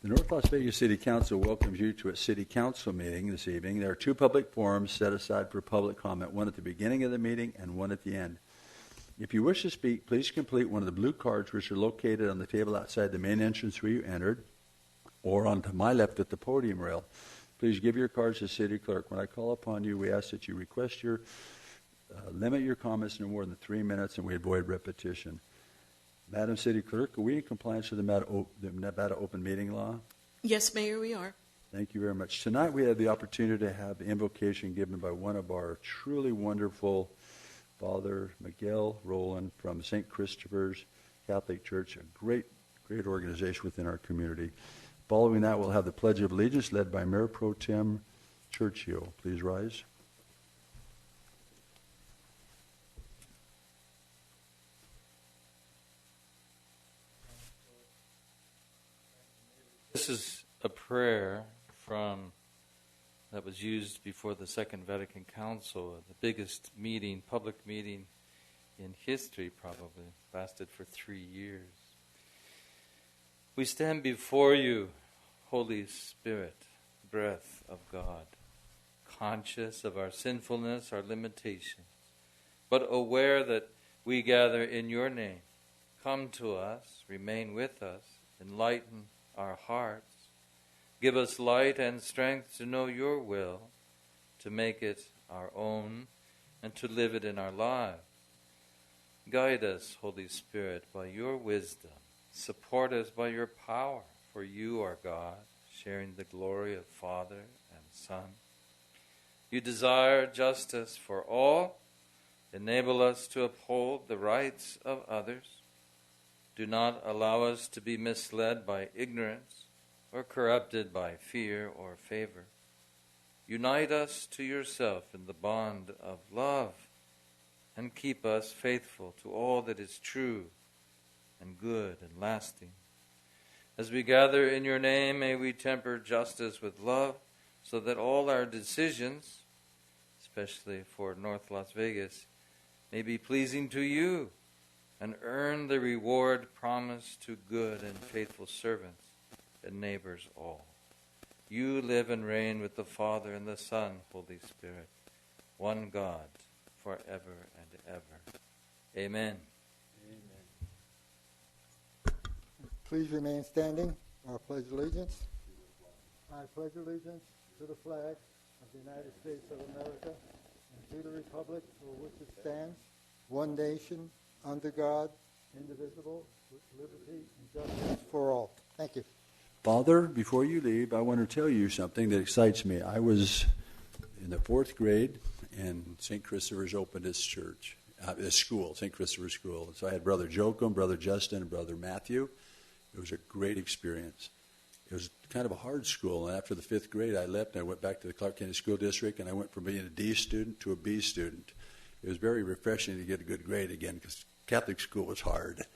The North Las Vegas City Council welcomes you to a City Council meeting this evening. There are two public forums set aside for public comment, one at the beginning of the meeting and one at the end. If you wish to speak, please complete one of the blue cards which are located on the table outside the main entrance where you entered, or on to my left at the podium rail. Please give your cards to the city clerk. When I call upon you, we ask that you request your limit your comments no more than 3 minutes, and we avoid repetition. Madam City Clerk, are we in compliance with the Nevada Open Meeting Law? Yes, Mayor, we are. Thank you very much. Tonight we have the opportunity to have the invocation given by one of our truly wonderful Father Miguel Rowland from St. Christopher's Catholic Church, a great organization within our community. Following that, we'll have the Pledge of Allegiance led by Mayor Pro Tem Churchill. Please rise. This is a prayer that was used before the Second Vatican Council, the biggest meeting, public meeting in history probably, lasted for 3 years. We stand before you, Holy Spirit, breath of God, conscious of our sinfulness, our limitations, but aware that we gather in your name. Come to us, remain with us, enlighten our hearts. Give us light and strength to know your will, to make it our own, and to live it in our lives. Guide us, Holy Spirit, by your wisdom. Support us by your power, for you are God, sharing the glory of Father and Son. You desire justice for all. Enable us to uphold the rights of others. Do not allow us to be misled by ignorance or corrupted by fear or favor. Unite us to yourself in the bond of love and keep us faithful to all that is true and good and lasting. As we gather in your name, may we temper justice with love so that all our decisions, especially for North Las Vegas, may be pleasing to you and earn the reward promised to good and faithful servants and neighbors all. You live and reign with the Father and the Son, Holy Spirit, one God, forever and ever. Amen. Amen. Please remain standing. Our pledge allegiance. I pledge allegiance to the flag of the United States of America and to the republic for which it stands, one nation, under God, indivisible, with liberty and justice for all. Thank you. Father, before you leave, I want to tell you something that excites me. I was in the 4th grade, and St. Christopher's opened its church, school, St. Christopher's School. So I had Brother Joachim, Brother Justin, and Brother Matthew. It was a great experience. It was kind of a hard school, and after the 5th grade, I left, and I went back to the Clark County School District, and I went from being a D student to a B student. It was very refreshing to get a good grade again, because Catholic school was hard.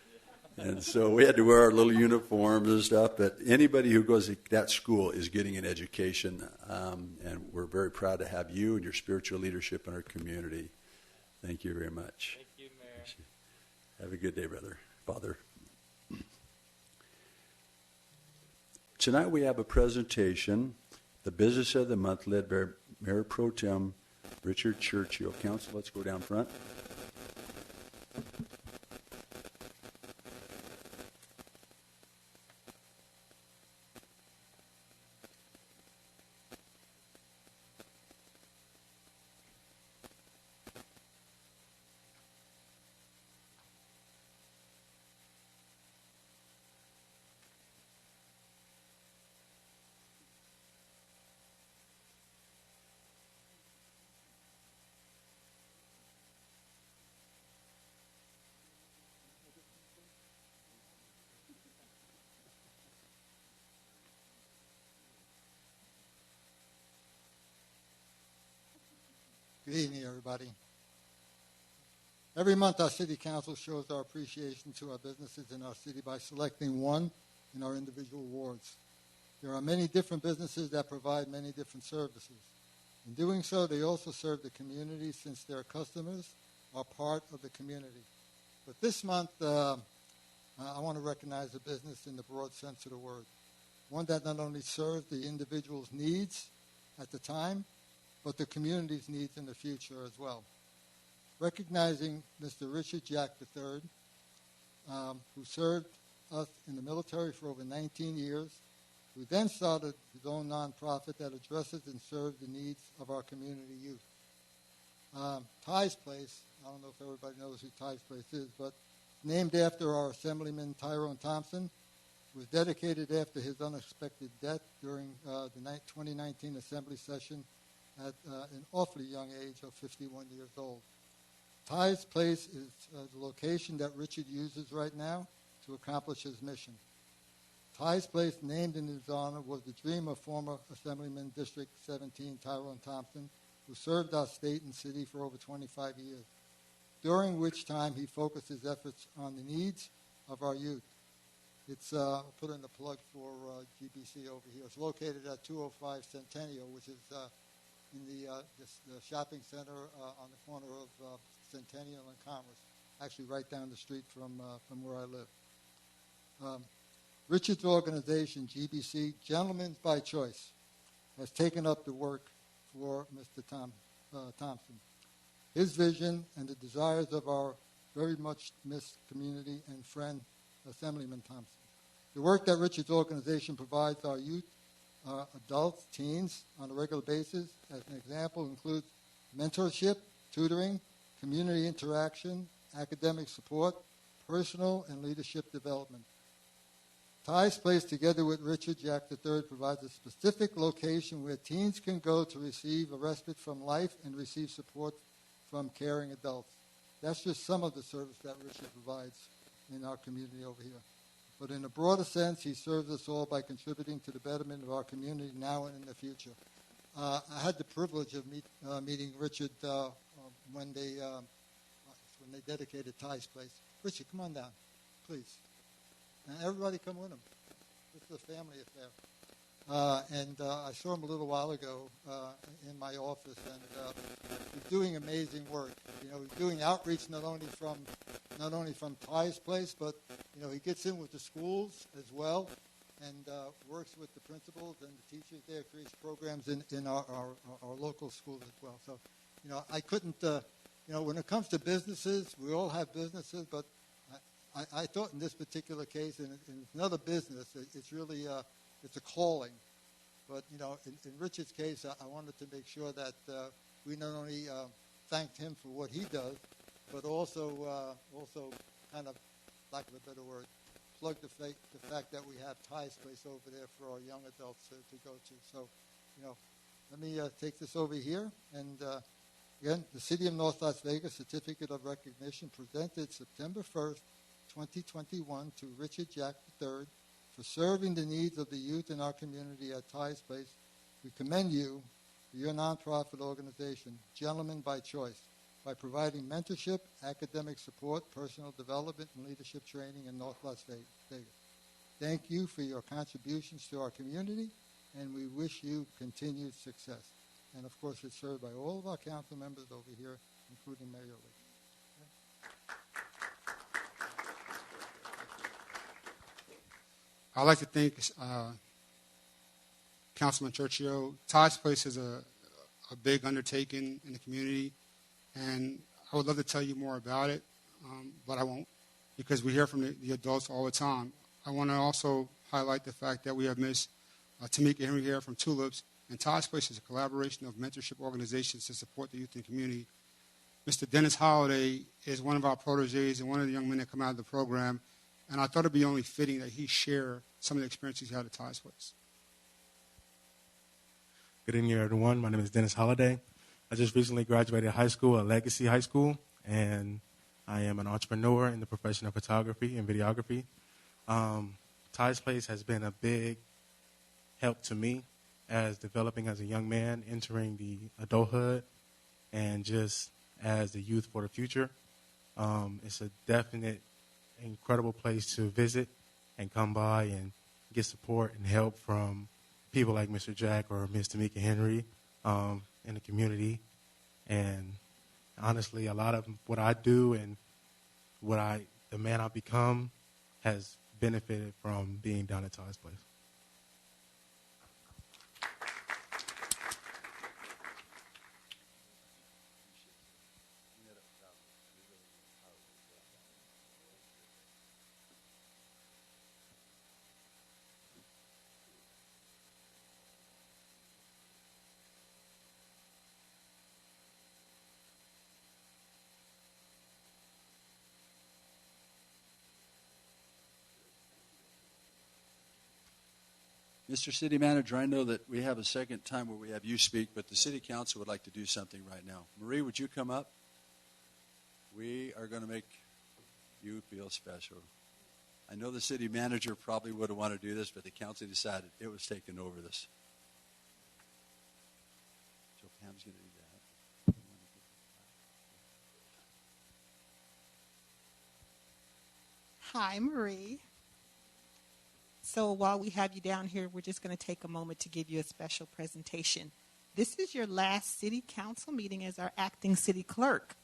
And so we had to wear our little uniforms and stuff, but anybody who goes to that school is getting an education, and we're very proud to have you and your spiritual leadership in our community. Thank you very much. Thank you, Mayor. Have a good day, brother. Father. Tonight we have a presentation, the Business of the Month, led by Mayor Pro Tem Richard Churchill. Council, let's go down front. Good evening, everybody. Every month, our City Council shows our appreciation to our businesses in our city by selecting one in our individual wards. There are many different businesses that provide many different services. In doing so, they also serve the community since their customers are part of the community. But this month, I want to recognize a business in the broad sense of the word. one that not only serves the individual's needs at the time, but the community's needs in the future as well. Recognizing Mr. Richard Jack III, who served us in the military for over 19 years, who then started his own nonprofit that addresses and serves the needs of our community youth. Ty's Place, I don't know if everybody knows who Ty's Place is, but named after our Assemblyman Tyrone Thompson, was dedicated after his unexpected death during the 2019 Assembly session at an awfully young age of 51 years old. Ty's Place is the location that Richard uses right now to accomplish his mission. Ty's Place, named in his honor, was the dream of former Assemblyman District 17 Tyrone Thompson, who served our state and city for over 25 years, during which time he focused his efforts on the needs of our youth. It's, I'll put in the plug for GBC over here. It's located at 205 Centennial, which is in the shopping center on the corner of Centennial and Commerce, actually right down the street from where I live. Richard's organization, GBC, Gentlemen by Choice, has taken up the work for Mr. Thompson. His vision and the desires of our very much missed community and friend, Assemblyman Thompson. The work that Richard's organization provides our youth, adults, teens on a regular basis, as an example, includes mentorship, tutoring, community interaction, academic support, personal and leadership development. Ty's Place, together with Richard Jack III, provides a specific location where teens can go to receive a respite from life and receive support from caring adults. That's just some of the service that Richard provides in our community over here. But in a broader sense, he serves us all by contributing to the betterment of our community now and in the future. I had the privilege of meeting Richard when they dedicated Ty's Place. Richard, come on down, please. And everybody come with him. This is a family affair. And I saw him a little while ago in my office, and he's doing amazing work. You know, he's doing outreach not only from Ty's Place, but you know, he gets in with the schools as well, and works with the principals and the teachers there, creates programs in our local schools as well. So, you know, I couldn't. You know, when it comes to businesses, we all have businesses, but I thought in this particular case, and it's another business, it's really it's a calling. But, you know, in Richard's case, I wanted to make sure that we not only thanked him for what he does, but also kind of, lack of a better word, plug the fact that we have Ty's Place over there for our young adults to go to. So, you know, let me take this over here. And, again, the City of North Las Vegas Certificate of Recognition presented September 1st, 2021 to Richard Jack III for serving the needs of the youth in our community at Ty's Place. We commend you for your nonprofit organization, Gentlemen by Choice, by providing mentorship, academic support, personal development, and leadership training in North Las Vegas. Thank you for your contributions to our community, and we wish you continued success. And, of course, it's served by all of our council members over here, including Mayor Lee. I'd like to thank Councilman Churchill. Ty's Place is a big undertaking in the community, and I would love to tell you more about it, but I won't, because we hear from the adults all the time. I want to also highlight the fact that we have Ms. Tamika Henry here from Tulips, and Ty's Place is a collaboration of mentorship organizations to support the youth and community. Mr. Dennis Holliday is one of our proteges and one of the young men that come out of the program, and I thought it would be only fitting that he share some of the experiences he had at Ty's Place. Good evening, everyone. My name is Dennis Holliday. I just recently graduated high school at Legacy High School, and I am an entrepreneur in the profession of photography and videography. Ty's Place has been a big help to me as developing as a young man, entering the adulthood, and just as the youth for the future. It's a definite, incredible place to visit and come by and get support and help from people like Mr. Jack or Ms. Tamika Henry in the community. And honestly, a lot of what I do and the man I've become has benefited from being down at Ty's Place. Mr. City Manager, I know that we have a second time where we have you speak, but the City Council would like to do something right now. Marie, would you come up? We are going to make you feel special. I know the City Manager probably would have wanted to do this, but the Council decided it was taking over this. So Pam's going to do that. Hi, Marie. So while we have you down here, we're just going to take a moment to give you a special presentation. This is your last City Council meeting as our acting City Clerk.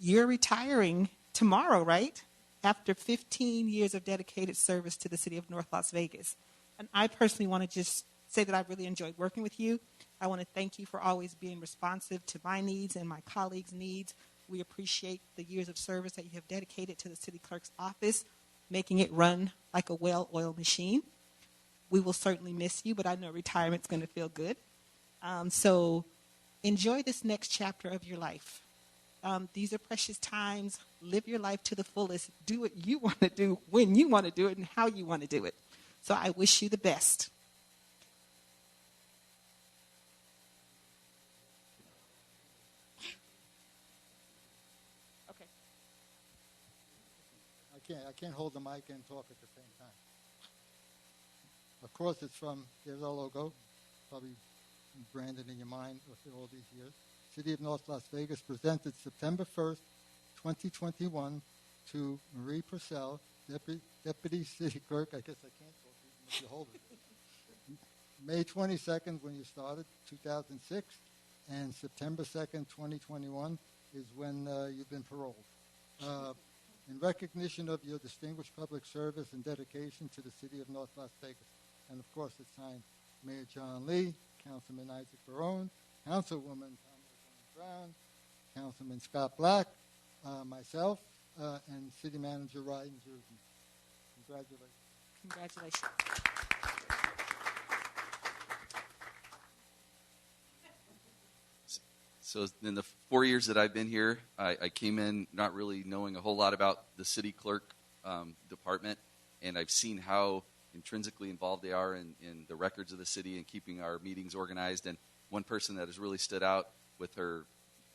You're retiring tomorrow, right? After 15 years of dedicated service to the City of North Las Vegas. And I personally want to just say that I really enjoyed working with you. I want to thank you for always being responsive to my needs and my colleagues' needs. We appreciate the years of service that you have dedicated to the City Clerk's office, making it run like a well-oiled machine. We will certainly miss you, but I know retirement's going to feel good. So enjoy this next chapter of your life. These are precious times. Live your life to the fullest. Do what you want to do, when you want to do it, and how you want to do it. So I wish you the best. Okay. I can't hold the mic and talk at the same time. Of course, it's from, there's our logo, probably branded in your mind after all these years. City of North Las Vegas presented September 1st, 2021 to Marie Purcell, Deputy City Clerk. I guess I can't talk even if you hold it. May 22nd when you started, 2006, and September 2nd, 2021 is when you've been paroled. In recognition of your distinguished public service and dedication to the City of North Las Vegas. And of course it's signed Mayor John Lee, Councilman Isaac Barone, Councilwoman Brown, Councilman Scott Black, myself, and City Manager Ryan Jersen. Congratulations. Congratulations. So in the 4 years that I've been here, I came in not really knowing a whole lot about the city clerk department, and I've seen how intrinsically involved they are in the records of the city and keeping our meetings organized. And one person that has really stood out with her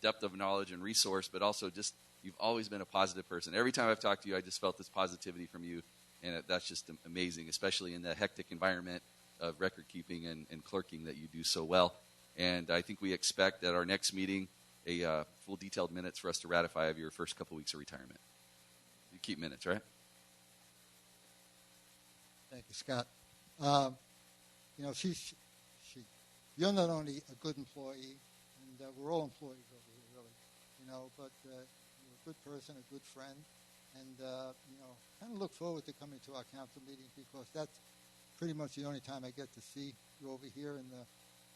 depth of knowledge and resource, but also just you've always been a positive person. Every time I've talked to you, I just felt this positivity from you, and that's just amazing, especially in the hectic environment of record keeping and clerking that you do so well. And I think we expect at our next meeting a full detailed minutes for us to ratify of your first couple weeks of retirement. You keep minutes, right? Thank you, Scott. You're not only a good employee, and we're all employees over here, really, but you're a good person, a good friend, and, kind of look forward to coming to our council meetings because that's pretty much the only time I get to see you over here. And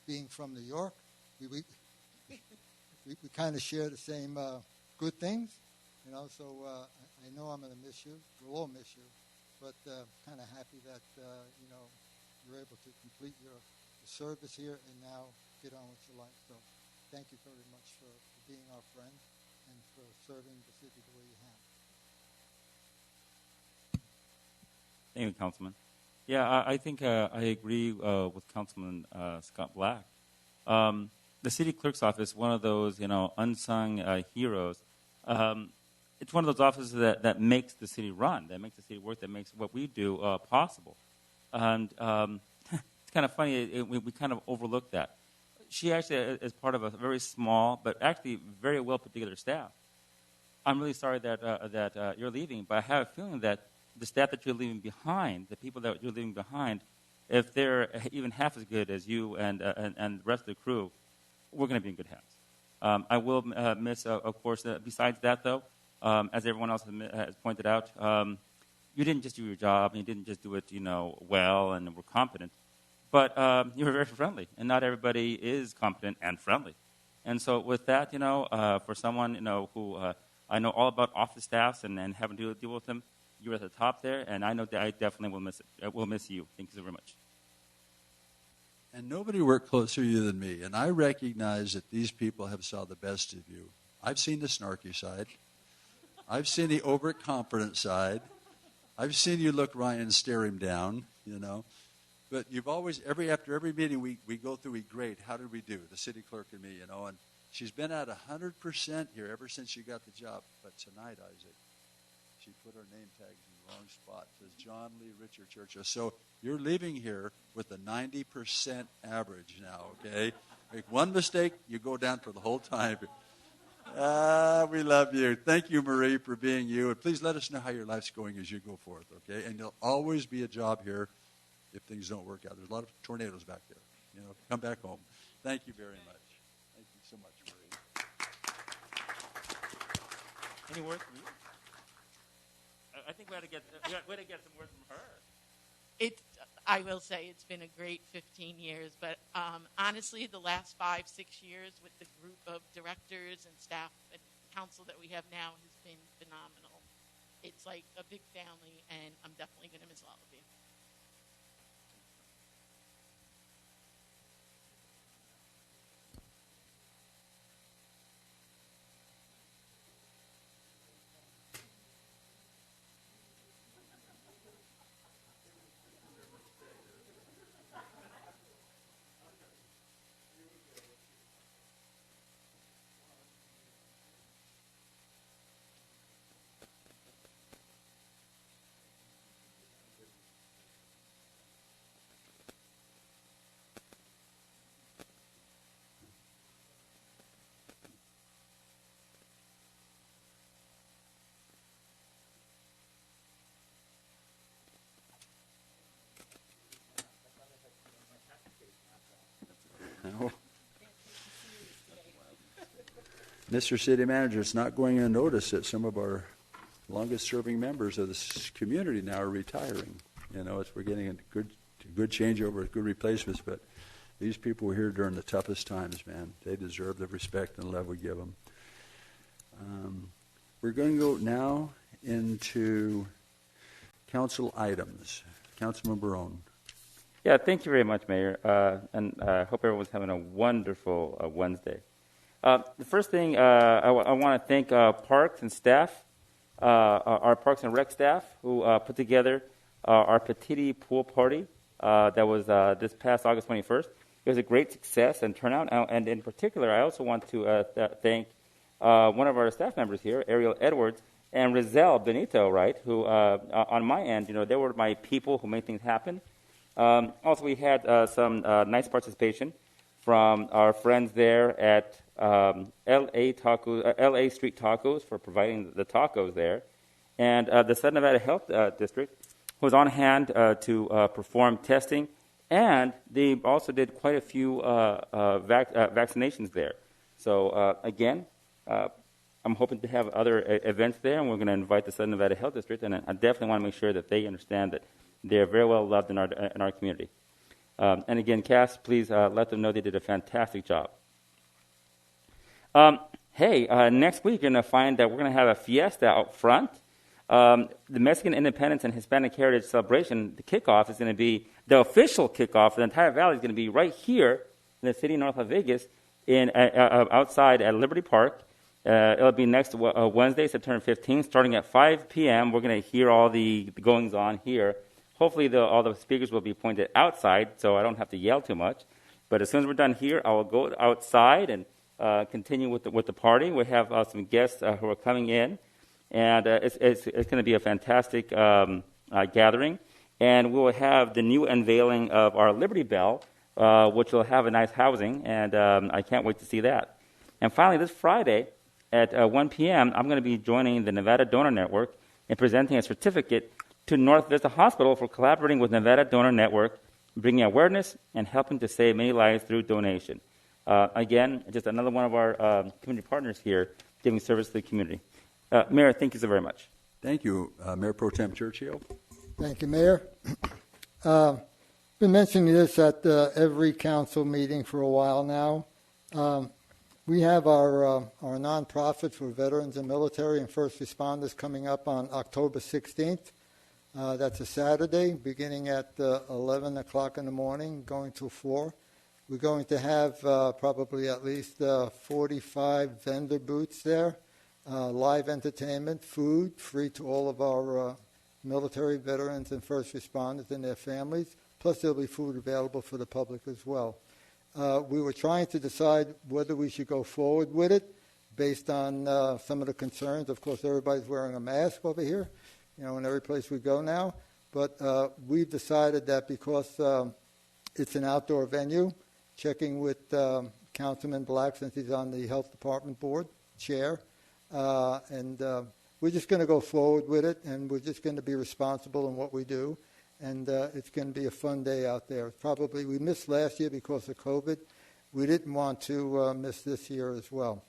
being from New York, we kind of share the same good things, so I know I'm going to miss you. We'll all miss you. But kind of happy that, you're able to complete your service here and now get on with your life. So thank you very much for being our friend and for serving the city the way you have. Thank you, Councilman. Yeah, I think I agree with Councilman Scott Black. The city clerk's office, one of those, unsung heroes. It's one of those offices that makes the city run, that makes the city work, that makes what we do possible. And it's kind of funny, we kind of overlook that. She actually is part of a very small, but actually very well put together staff. I'm really sorry that you're leaving, but I have a feeling that the staff that you're leaving behind, the people that you're leaving behind, if they're even half as good as you and the rest of the crew, we're going to be in good hands. I will miss, of course, besides that, though, as everyone else has pointed out, you didn't just do your job, and you didn't just do it, well and were competent, but you were very friendly, and not everybody is competent and friendly. And so with that, for someone, who I know all about office staffs and having to deal with them, you were at the top there, and I know that I definitely will miss it. Will miss you. Thank you so very much. And nobody worked closer to you than me, and I recognize that these people have saw the best of you. I've seen the snarky side. I've seen the overconfident side. I've seen you look Ryan stare him down, But you've always, after every meeting we go through, we grade, how did we do, the city clerk and me, and she's been at 100% here ever since she got the job. But tonight, Isaac, she put her name tags in the wrong spot. It says John Lee Richard Churchill. So you're leaving here with a 90% average now, okay? Make one mistake, you go down for the whole time. We love you. Thank you, Marie, for being you. And please let us know how your life's going as you go forth, okay? And there'll always be a job here if things don't work out. There's a lot of tornadoes back there. Come back home. Thank you very much. Thank you so much, Marie. Any words from you? I think we had to get some words from her. I will say it's been a great 15 years, but honestly, the last 5-6 years with the group of directors and staff and council that we have now has been phenomenal. It's like a big family, and I'm definitely going to miss all of you. Mr. City Manager, it's not going unnoticed that some of our longest-serving members of this community now are retiring. We're getting a good changeover, good replacements, but these people were here during the toughest times, man. They deserve the respect and love we give them. We're going to go now into council items. Councilmember Roan. Yeah, thank you very much, Mayor, and I hope everyone's having a wonderful Wednesday. The first thing, I want to thank Parks and staff, our Parks and Rec staff, who put together our Petite Pool Party that was this past August 21st. It was a great success and turnout, and in particular, I also want to thank one of our staff members here, Ariel Edwards, and Rizal Benito, right, who, on my end, they were my people who made things happen. Also, we had some nice participation from our friends there at LA Street Tacos for providing the tacos there, and the Southern Nevada Health District was on hand to perform testing, and they also did quite a few vaccinations there. So again, I'm hoping to have other events there, and we're going to invite the Southern Nevada Health District, and I definitely want to make sure that they understand that they're very well loved in our community. And again, Cass, please let them know they did a fantastic job. Next week you're going to find that we're going to have a fiesta out front. The Mexican Independence and Hispanic Heritage Celebration, the kickoff is going to be, the official kickoff for the entire valley is going to be right here in the city north of Vegas, outside at Liberty Park. It'll be next Wednesday, September 15th, starting at 5 p.m. We're going to hear all the goings on here. Hopefully all the speakers will be pointed outside, so I don't have to yell too much. But as soon as we're done here, I will go outside and continue with the party. We have some guests who are coming in, and it's going to be a fantastic gathering. And we will have the new unveiling of our Liberty Bell, which will have a nice housing, and I can't wait to see that. And finally, this Friday at 1 p.m., I'm going to be joining the Nevada Donor Network and presenting a certificate to North Vista Hospital for collaborating with Nevada Donor Network, bringing awareness and helping to save many lives through donation. Again, just another one of our community partners here giving service to the community. Mayor, thank you so very much. Thank you, Mayor Pro Tem Churchill. Thank you, Mayor. Been mentioning this at every council meeting for a while now. We have our nonprofit for veterans and military and first responders coming up on October 16th. That's a Saturday, beginning at 11 o'clock in the morning, going till 4. We're going to have probably at least 45 vendor booths there, live entertainment, food, free to all of our military veterans and first responders and their families. plus there'll be food available for the public as well. We were trying to decide whether we should go forward with it based on some of the concerns. Of course, everybody's wearing a mask over here, in every place we go now. But we've decided that because it's an outdoor venue, checking with Councilman Black, since he's on the Health Department Board chair, and we're just going to go forward with it, and we're just going to be responsible in what we do. And it's going to be a fun day out there. Probably we missed last year because of COVID. We didn't want to miss this year as well.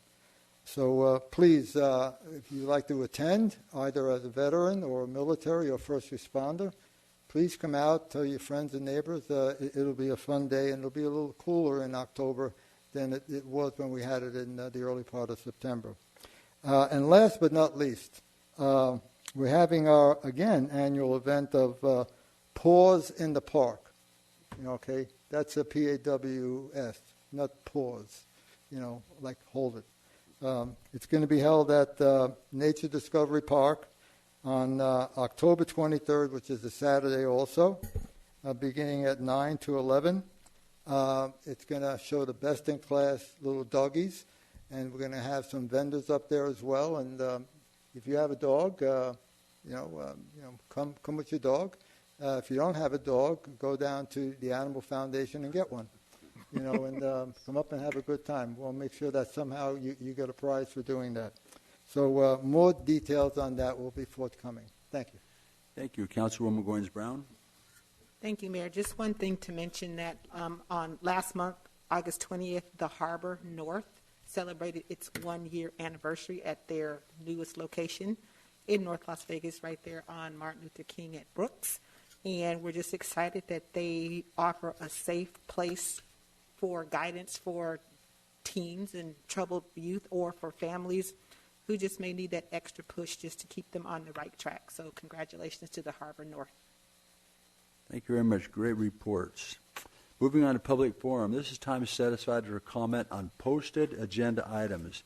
So please, if you'd like to attend, either as a veteran or military or first responder, please come out, tell your friends and neighbors. It'll be a fun day, and it'll be a little cooler in October than it was when we had it in the early part of September. And last but not least, we're having our, again, annual event of Paws in the Park. Okay? That's a P-A-W-S, not pause, like hold it. It's going to be held at Nature Discovery Park on October 23rd, which is a Saturday also, beginning at 9 to 11. It's going to show the best-in-class little doggies, and we're going to have some vendors up there as well. And if you have a dog, come with your dog. If you don't have a dog, go down to the Animal Foundation and get one. And come up and have a good time. We'll make sure that somehow you get a prize for doing that. So more details on that will be forthcoming. Thank you. Thank you. Councilwoman Goins-Brown. Thank you, Mayor. Just one thing to mention that on last month, August 20th, the Harbor North celebrated its 1-year anniversary at their newest location in North Las Vegas, right there on Martin Luther King at Brooks. And we're just excited that they offer a safe place for guidance for teens and troubled youth, or for families who just may need that extra push just to keep them on the right track. So congratulations to the Harbor North. Thank you very much. Great reports. Moving on to public forum. This is time set aside for comment on posted agenda items.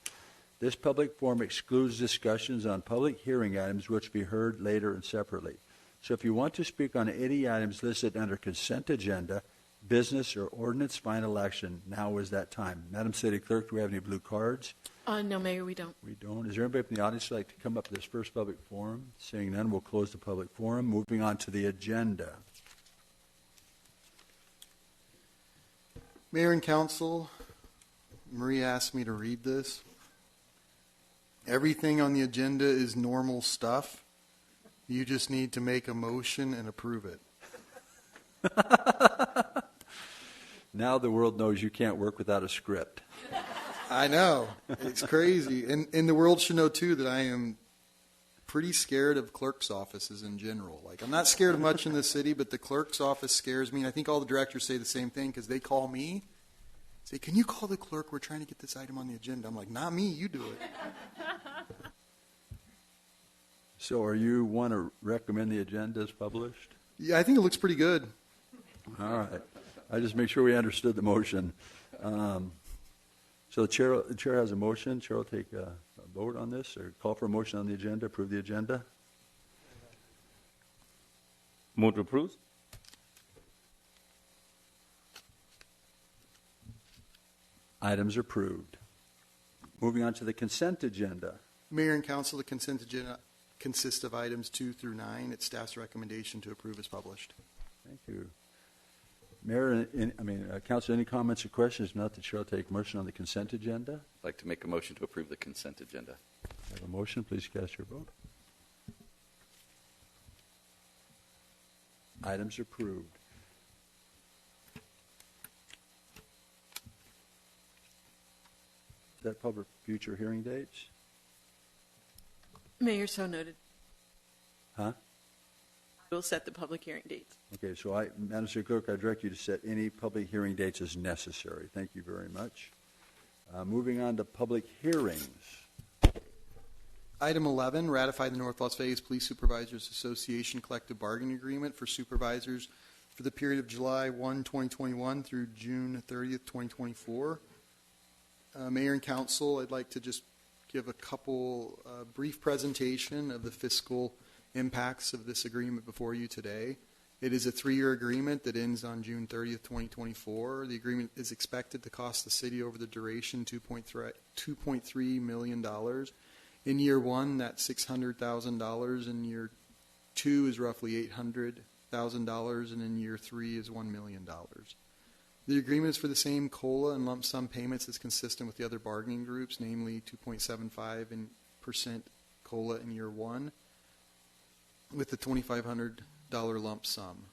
This public forum excludes discussions on public hearing items which will be heard later and separately. So if you want to speak on any items listed under consent agenda, business, or ordinance final action, now is that time. Madam City Clerk, do we have any blue cards? No, Mayor, we don't. We don't. Is there anybody from the audience who would like to come up to this first public forum? Seeing none, we'll close the public forum. Moving on to the agenda. Mayor and Council, Maria asked me to read this. Everything on the agenda is normal stuff. You just need to make a motion and approve it. Now the world knows you can't work without a script. I know. It's crazy. And the world should know, too, that I am pretty scared of clerk's offices in general. Like, I'm not scared of much in the city, but the clerk's office scares me. And I think all the directors say the same thing, because they call me, say, can you call the clerk? We're trying to get this item on the agenda. I'm like, not me. You do it. So are you want to recommend the agenda as published? Yeah, I think it looks pretty good. All right. I just make sure we understood the motion. So the chair has a motion. Chair will take a vote on this, or call for a motion on the agenda, approve the agenda. Move to approve. Items approved. Moving on to the consent agenda. Mayor and Council, the consent agenda consists of items 2 through 9. It's staff's recommendation to approve as published. Thank you. Mayor, Council, any comments or questions? Not, the chair will take motion on the consent agenda. I'd like to make a motion to approve the consent agenda. I have a motion. Please cast your vote. Items approved. Is that public future hearing dates? Mayor, so noted. Huh? We'll set the public hearing dates. Okay, so Madam City Clerk, I direct you to set any public hearing dates as necessary. Thank you very much. Moving on to public hearings. Item 11, ratify the North Las Vegas Police Supervisors Association collective bargaining agreement for supervisors for the period of July 1, 2021 through June 30th, 2024. Mayor and Council, I'd like to just give a couple brief presentation of the fiscal impacts of this agreement before you today. It is a 3-year agreement that ends on June 30th, 2024. The agreement is expected to cost the city over the duration $2.3 million. In year one, that's $600,000. In year two is roughly $800,000, and in year three is $1 million. The agreement is for the same COLA and lump sum payments as consistent with the other bargaining groups, namely 2.75% COLA in year one, with the $2,500 lump sum.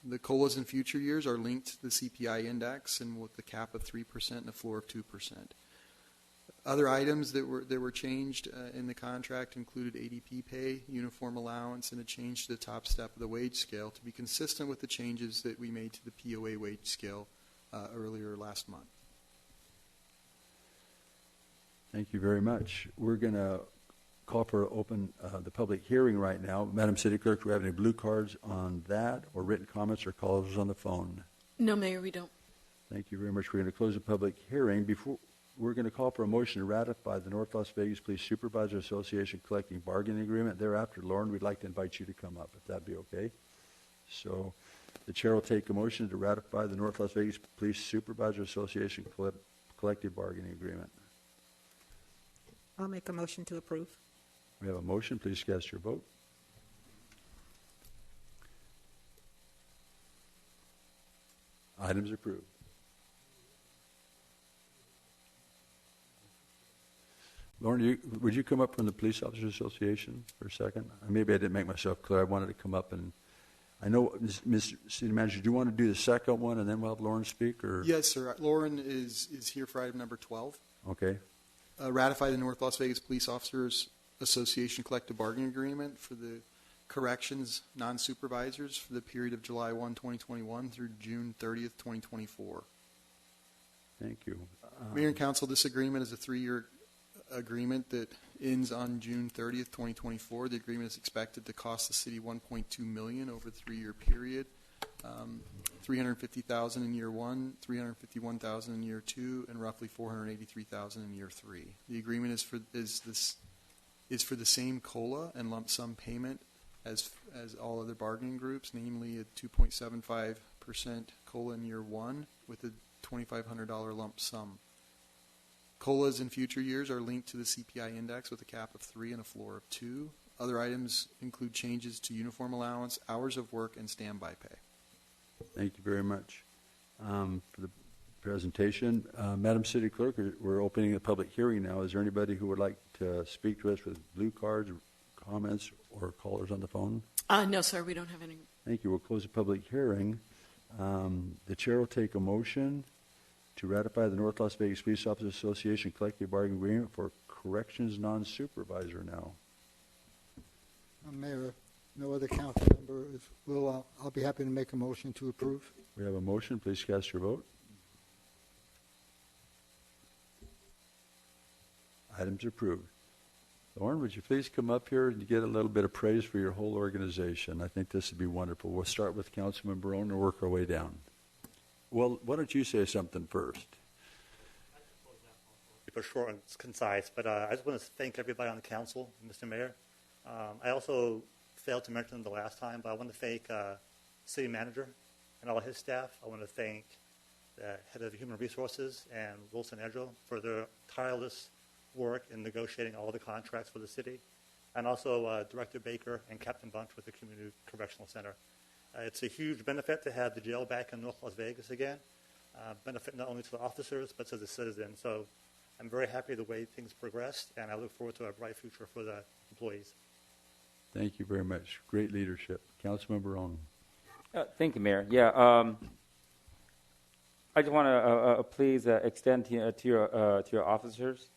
The COLAs in future years are linked to the CPI index and with the cap of 3% and a floor of 2%. Other items that were changed in the contract included ADP pay, uniform allowance, and a change to the top step of the wage scale to be consistent with the changes that we made to the POA wage scale earlier last month. Thank you very much. We're going to call for open the public hearing right now. Madam City Clerk, do we have any blue cards on that, or written comments or calls on the phone? No, Mayor, we don't. Thank you very much. We're going to close the public hearing. Before we're going to call for a motion to ratify the North Las Vegas Police Supervisor Association collective bargaining agreement. Thereafter, Lauren, we'd like to invite you to come up, if that'd be okay. So the chair will take a motion to ratify the North Las Vegas Police Supervisor Association collective bargaining agreement. I'll make a motion to approve. We have a motion. Please cast your vote. Items approved. Lauren, would you come up from the Police Officers Association for a second? Maybe I didn't make myself clear. I wanted to come up, and I know, Ms. City Manager, do you want to do the second one and then we'll have Lauren speak? Or? Yes, sir. Lauren is here for item number 12. Okay. Ratify the North Las Vegas Police Officers Association collective bargaining agreement for the corrections non-supervisors for the period of July 1, 2021 through June 30th, 2024. Thank you. Mayor and Council, this agreement is a 3-year agreement that ends on June 30th, 2024. The agreement is expected to cost the city $1.2 million over the 3-year period. $350,000 in year one, $351,000 in year two, and roughly $483,000 in year three. The agreement is for the same COLA and lump sum payment as all other bargaining groups, namely a 2.75% COLA in year one with a $2,500 lump sum. COLAs in future years are linked to the CPI index with a cap of 3 and a floor of 2. Other items include changes to uniform allowance, hours of work, and standby pay. Thank you very much for the presentation. Madam City Clerk, we're opening a public hearing now. Is there anybody who would like to speak to us with blue cards, comments, or callers on the phone? No, sir, we don't have any. Thank you. We'll close the public hearing. The chair will take a motion to ratify the North Las Vegas Police Officers Association collective bargaining agreement for corrections non-supervisor now. Mayor, no other council member will. I'll be happy to make a motion to approve. We have a motion. Please cast your vote. Items approved. Lauren, would you please come up here and get a little bit of praise for your whole organization? I think this would be wonderful. We'll start with Councilman Barone and work our way down. Well, why don't you say something first? For short and concise, but I just want to thank everybody on the council, Mr. Mayor. I also failed to mention the last time, but I want to thank City Manager and all his staff. I want to thank the Head of Human Resources and Wilson Edgell for their tireless work in negotiating all the contracts for the city, and also Director Baker and Captain Bunch with the Community Correctional Center. It's a huge benefit to have the jail back in North Las Vegas again, benefit not only to the officers but to the citizens. So I'm very happy the way things progressed, and I look forward to a bright future for the employees. Thank you very much. Great leadership. Councilman Barone. Thank you, Mayor. Yeah, I just want to please extend to your officers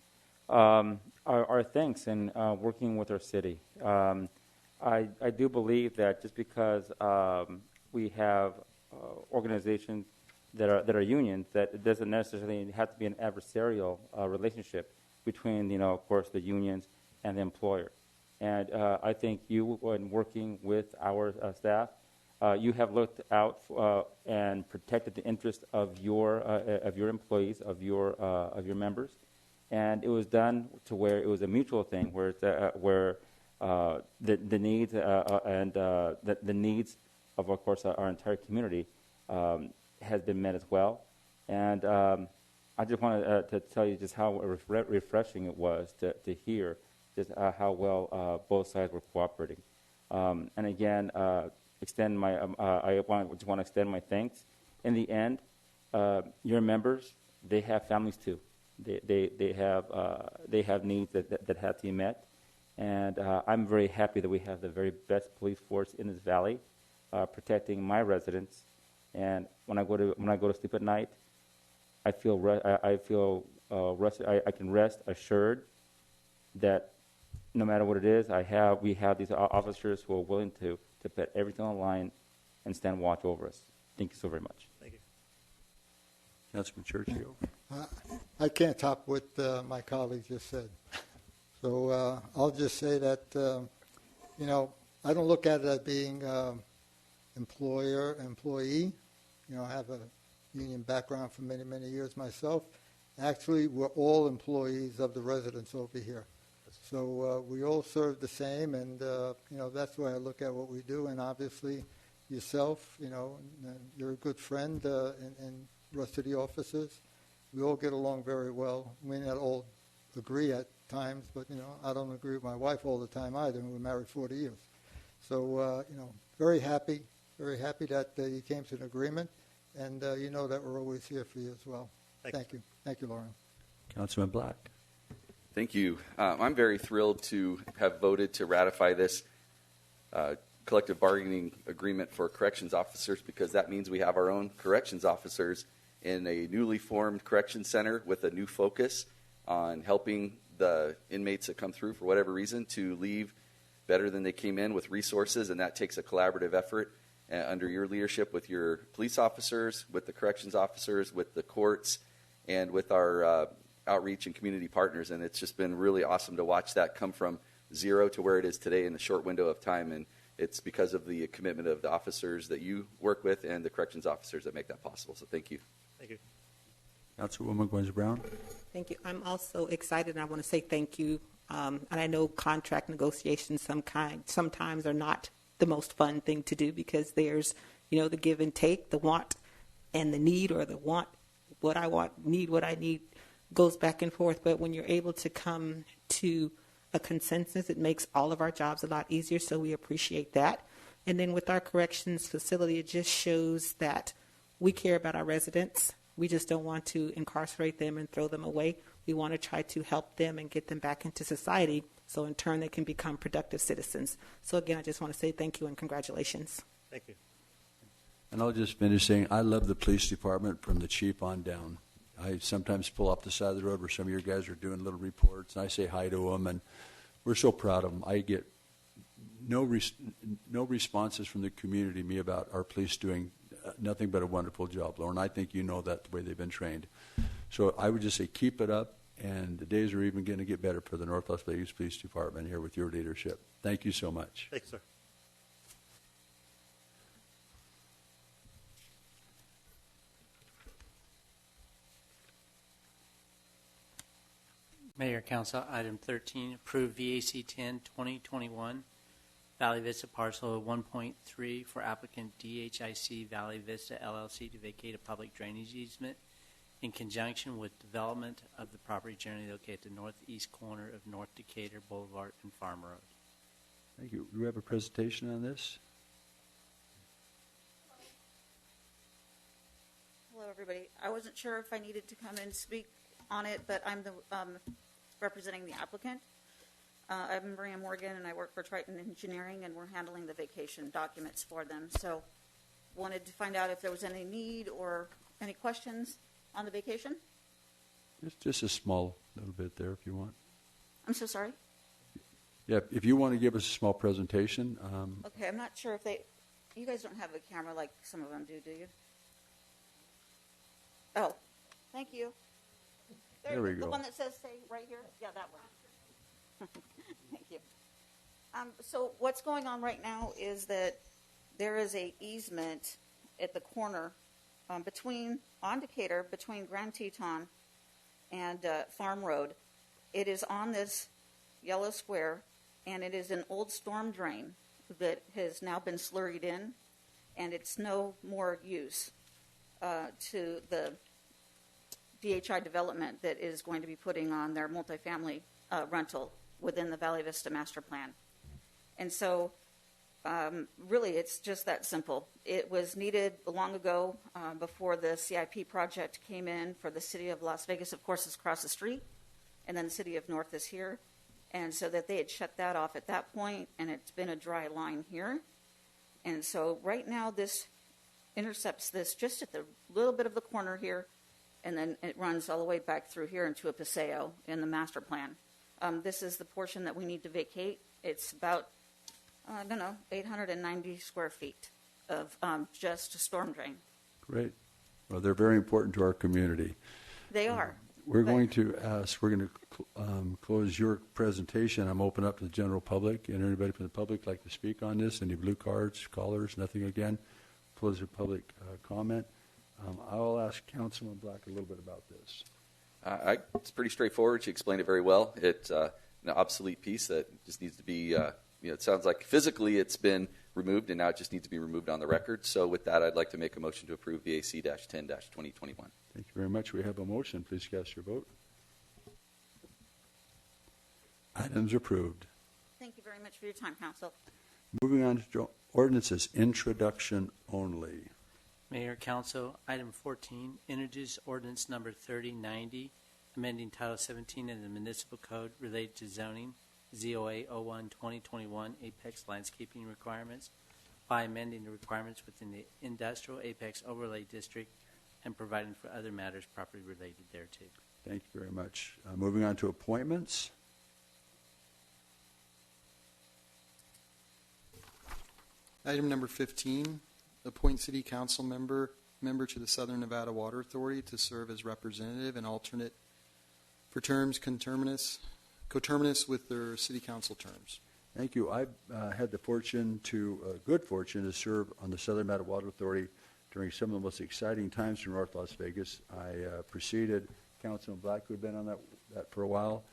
our thanks in working with our city. I do believe that just because we have organizations that are unions, that it doesn't necessarily have to be an adversarial relationship between, of course, the unions and the employer. And I think you, when working with our staff, you have looked out and protected the interest of your employees, of your members, and it was done to where it was a mutual thing, where the needs and the needs of course, our entire community has been met as well. And I just wanted to tell you just how refreshing it was to hear just how well both sides were cooperating. And again, I just want to extend my thanks. In the end, your members, they have families too. They have needs that have to be met. And I'm very happy that we have the very best police force in this valley, protecting my residents. And when I go to sleep at night, I can rest assured that no matter what it is, we have these officers who are willing to put everything on the line and stand watch over us. Thank you so very much. Thank you. Councilman Churchill. I can't top what my colleague just said. So I'll just say that, I don't look at it as being employer-employee. I have a union background for many, many years myself. Actually, we're all employees of the residents over here. So we all serve the same, and, that's the way I look at what we do. And obviously, yourself, you're a good friend, and the rest of the officers. We all get along very well. We may not all agree at times, but, I don't agree with my wife all the time either, and we're married 40 years. So, very happy that you came to an agreement, and you know that we're always here for you as well. Thank you. Thank you, Lauren. Councilman Black. Thank you. I'm very thrilled to have voted to ratify this collective bargaining agreement for corrections officers, because that means we have our own corrections officers in a newly formed correction center with a new focus on helping the inmates that come through for whatever reason to leave better than they came in, with resources, and that takes a collaborative effort under your leadership with your police officers, with the corrections officers, with the courts, and with our outreach and community partners. And it's just been really awesome to watch that come from zero to where it is today in a short window of time. And it's because of the commitment of the officers that you work with and the corrections officers that make that possible. So thank you. Thank you. Councilwoman Gwenz Brown. Thank you. I'm also excited, and I want to say thank you. And I know contract negotiations sometimes are not the most fun thing to do, because there's, the give and take, the want and the need, or the want, what I want, need what I need, goes back and forth. But when you're able to come to a consensus, it makes all of our jobs a lot easier, so we appreciate that. And then with our corrections facility, it just shows that we care about our residents. We just don't want to incarcerate them and throw them away. We want to try to help them and get them back into society, so in turn they can become productive citizens. So again, I just want to say thank you and congratulations. Thank you. And I'll just finish saying I love the police department from the chief on down. I sometimes pull off the side of the road where some of your guys are doing little reports, and I say hi to them, and we're so proud of them. I get no responses from the community to me about our police doing nothing but a wonderful job, Lauren. I think you know that the way they've been trained. So I would just say keep it up, and the days are even going to get better for the North Las Vegas Police Department here with your leadership. Thank you so much. Thanks, sir. Mayor, Council, item 13, approve VAC 10-2021, Valley Vista Parcel 1.3 for applicant DHIC Valley Vista LLC to vacate a public drainage easement in conjunction with development of the property generally located at the northeast corner of North Decatur Boulevard and Farm Road. Thank you. Do we have a presentation on this? Hello, everybody. I wasn't sure if I needed to come and speak on it, but I'm the representing the applicant. I'm Maria Morgan, and I work for Triton Engineering, and we're handling the vacation documents for them. So wanted to find out if there was any need or any questions on the vacation. Just a small little bit there if you want. I'm so sorry. Yeah, if you want to give us a small presentation. Okay, I'm not sure if you guys don't have a camera like some of them do you? Oh, thank you. There we go. The one that says "say" right here? Yeah, that one. Thank you. So what's going on right now is that there is a easement at the corner on Decatur, between Grand Teton and Farm Road. It is on this yellow square, and it is an old storm drain that has now been slurried in. and it's no more use to the DHI development that is going to be putting on their multifamily rental within the Valley Vista master plan. And so really it's just that simple. It was needed long ago before the CIP project came in for the city of Las Vegas. Of course, it's across the street, and then the city of North is here. And so that they had shut that off at that point, and it's been a dry line here. And so right now this intercepts this just at the little bit of the corner here, and then it runs all the way back through here into a paseo in the master plan. This is the portion that we need to vacate. It's about, 890 square feet of just a storm drain. Great. Well, they're very important to our community. They are. We're going to close your presentation. I'm open up to the general public. And anybody from the public like to speak on this? Any blue cards, callers, nothing again? Close the public comment. I will ask Councilman Black a little bit about this. It's pretty straightforward. She explained it very well. It's an obsolete piece that just needs to be, it sounds like physically it's been removed, and now it just needs to be removed on the record. So with that, I'd like to make a motion to approve VAC-10-2021. Thank you very much. We have a motion. Please cast your vote. Items approved. Thank you very much for your time, Council. Moving on to ordinances, introduction only. Mayor, Council, item 14, introduce ordinance number 3090, amending Title 17 of the Municipal Code related to zoning, ZOA 01-2021, Apex landscaping requirements, by amending the requirements within the Industrial Apex Overlay District and providing for other matters properly related thereto. Thank you very much. Moving on to appointments. Item number 15, appoint city council member to the Southern Nevada Water Authority to serve as representative and alternate for terms coterminous with their city council terms. Thank you. I had the good fortune to serve on the Southern Nevada Water Authority during some of the most exciting times for North Las Vegas. I preceded Councilman Black, who had been on that for a while.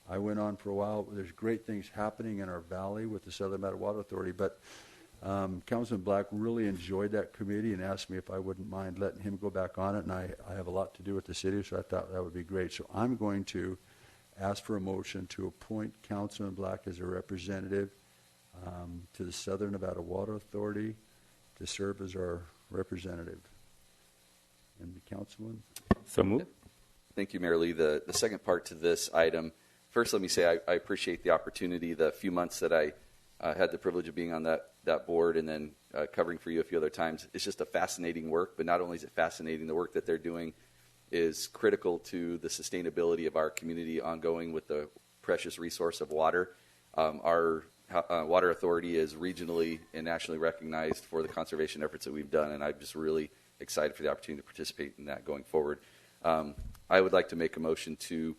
I went on for a while. There's great things happening in our valley with the Southern Nevada Water Authority, but Councilman Black really enjoyed that committee and asked me if I wouldn't mind letting him go back on it, and I have a lot to do with the city, so I thought that would be great. So I'm going to ask for a motion to appoint Councilman Black as a representative to the Southern Nevada Water Authority to serve as our representative. And the Councilman? So moved. Thank you, Mayor Lee. The second part to this item, first let me say I appreciate the opportunity, the few months that I had the privilege of being on that board and then covering for you a few other times. It's just a fascinating work, but not only is it fascinating, the work that they're doing is critical to the sustainability of our community ongoing with the precious resource of water. Our water authority is regionally and nationally recognized for the conservation efforts that we've done, and I'm just really excited for the opportunity to participate in that going forward. I would like to make a motion to,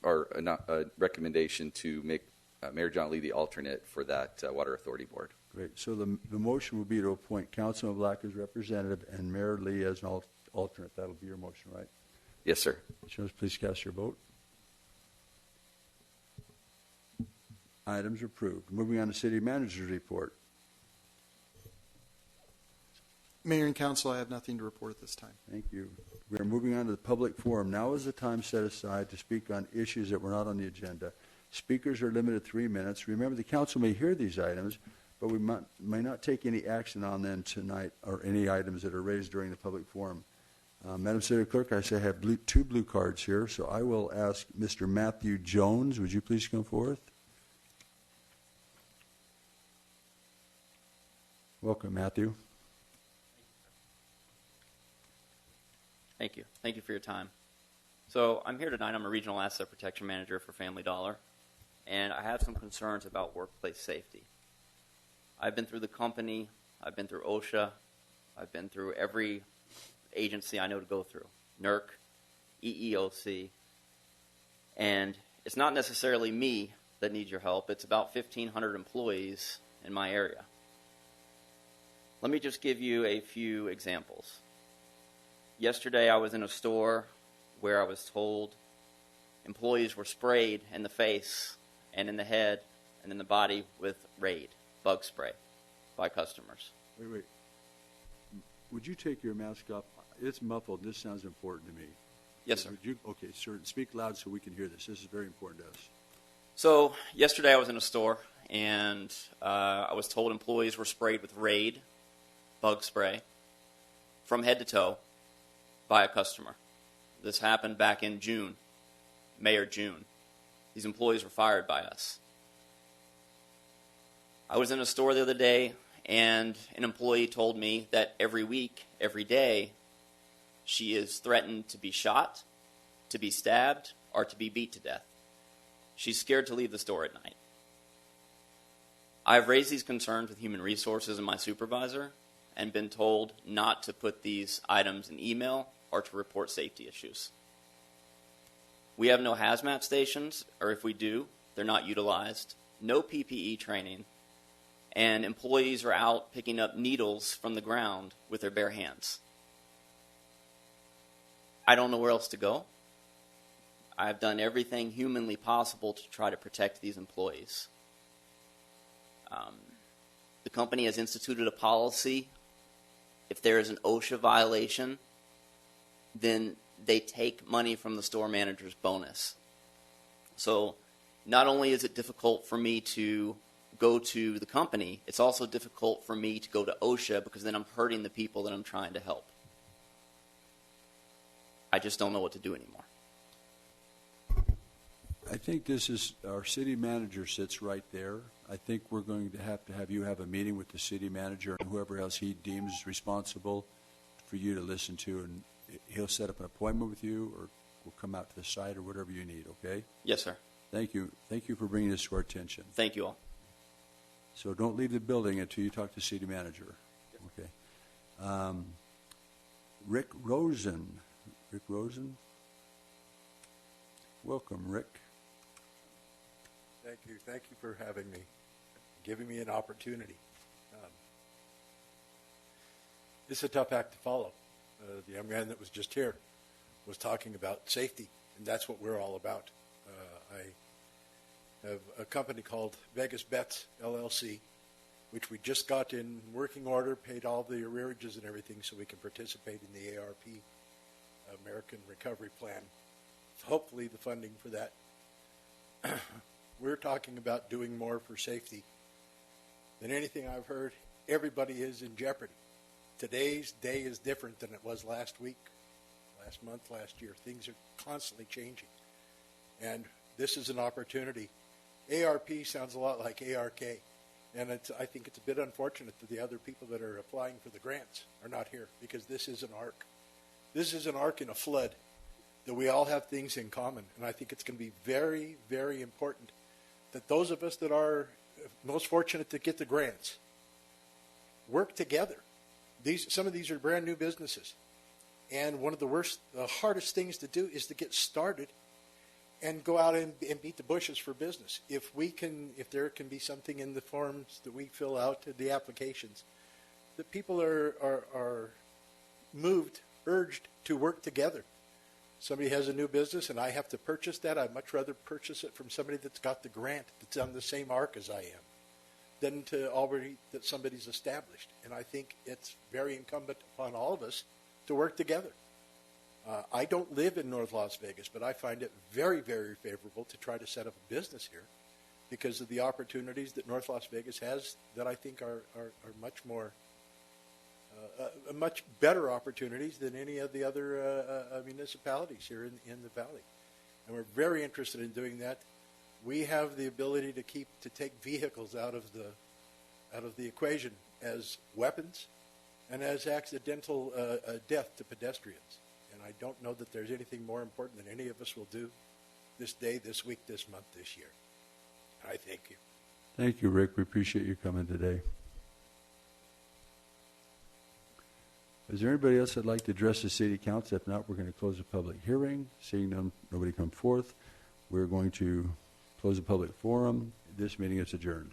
or a recommendation to make Mayor John Lee the alternate for that Water Authority Board. Great. So the motion will be to appoint Councilman Black as representative and Mayor Lee as an alternate. That'll be your motion, right? Yes, sir. Please cast your vote. Items approved. Moving on to City Manager's report. Mayor and Council, I have nothing to report at this time. Thank you. We are moving on to the public forum. Now is the time set aside to speak on issues that were not on the agenda. Speakers are limited to 3 minutes. Remember, the council may hear these items, but we may not take any action on them tonight or any items that are raised during the public forum. Madam City Clerk, I say I have two blue cards here, so I will ask Mr. Matthew Jones. Would you please come forth? Welcome, Matthew. Thank you. Thank you for your time. So I'm here tonight. I'm a regional asset protection manager for Family Dollar, and I have some concerns about workplace safety. I've been through the company. I've been through OSHA. I've been through every agency I know to go through, NERC, EEOC, and it's not necessarily me that needs your help. It's about 1,500 employees in my area. Let me just give you a few examples. Yesterday I was in a store where I was told employees were sprayed in the face and in the head and in the body with Raid, bug spray, by customers. Wait. would you take your mask off? It's muffled. This sounds important to me. Yes, sir. Would you, okay, sir, speak loud so we can hear this. This is very important to us. So yesterday I was in a store, and I was told employees were sprayed with Raid bug spray from head to toe by a customer. This happened back in June, May or June. These employees were fired by us. I was in a store the other day, and an employee told me that every week, every day, she is threatened to be shot, to be stabbed, or to be beat to death. She's scared to leave the store at night. I've raised these concerns with Human Resources and my supervisor and been told not to put these items in email or to report safety issues. We have no hazmat stations, or if we do, they're not utilized, no PPE training, and employees are out picking up needles from the ground with their bare hands. I don't know where else to go. I've done everything humanly possible to try to protect these employees. The company has instituted a policy. If there is an OSHA violation, then they take money from the store manager's bonus. So not only is it difficult for me to go to the company, it's also difficult for me to go to OSHA because then I'm hurting the people that I'm trying to help. I just don't know what to do anymore. I think this is, our city manager sits right there. I think we're going to have you have a meeting with the city manager and whoever else he deems responsible for you to listen to, and he'll set up an appointment with you, or we'll come out to the site or whatever you need, okay? Yes, sir. Thank you. Thank you for bringing this to our attention. Thank you all. So don't leave the building until you talk to the city manager. Okay. Rick Rosen. Rick Rosen? Welcome, Rick. Thank you. Thank you for having me, giving me an opportunity. It's a tough act to follow. The young man that was just here was talking about safety, and that's what we're all about. I have a company called Vegas Bets, LLC, which we just got in working order, paid all the arrearages and everything so we can participate in the ARP, American Recovery Plan. Hopefully the funding for that. We're talking about doing more for safety than anything I've heard. Everybody is in jeopardy. Today's day is different than it was last week, last month, last year. Things are constantly changing. And this is an opportunity. ARP sounds a lot like ARK. And I think it's a bit unfortunate that the other people that are applying for the grants are not here, because this is an arc. This is an arc in a flood that we all have things in common. And I think it's going to be very, very important that those of us that are most fortunate to get the grants work together. Some of these are brand new businesses. And one of the hardest things to do is to get started and go out and beat the bushes for business. If there can be something in the forms that we fill out, the applications, that people are urged to work together. Somebody has a new business and I have to purchase that. I'd much rather purchase it from somebody that's got the grant, that's on the same arc as I am, than that somebody's established. And I think it's very incumbent upon all of us to work together. I don't live in North Las Vegas, but I find it very, very favorable to try to set up a business here because of the opportunities that North Las Vegas has that I think are much more, much better opportunities than any of the other municipalities here in the valley. And we're very interested in doing that. We have the ability to take vehicles out of the equation as weapons and as accidental death to pedestrians. And I don't know that there's anything more important than any of us will do this day, this week, this month, this year. I thank you. Thank you, Rick. We appreciate you coming today. Is there anybody else that'd like to address the city council? If not, we're going to close the public hearing. Seeing nobody come forth, we're going to close the public forum. This meeting is adjourned.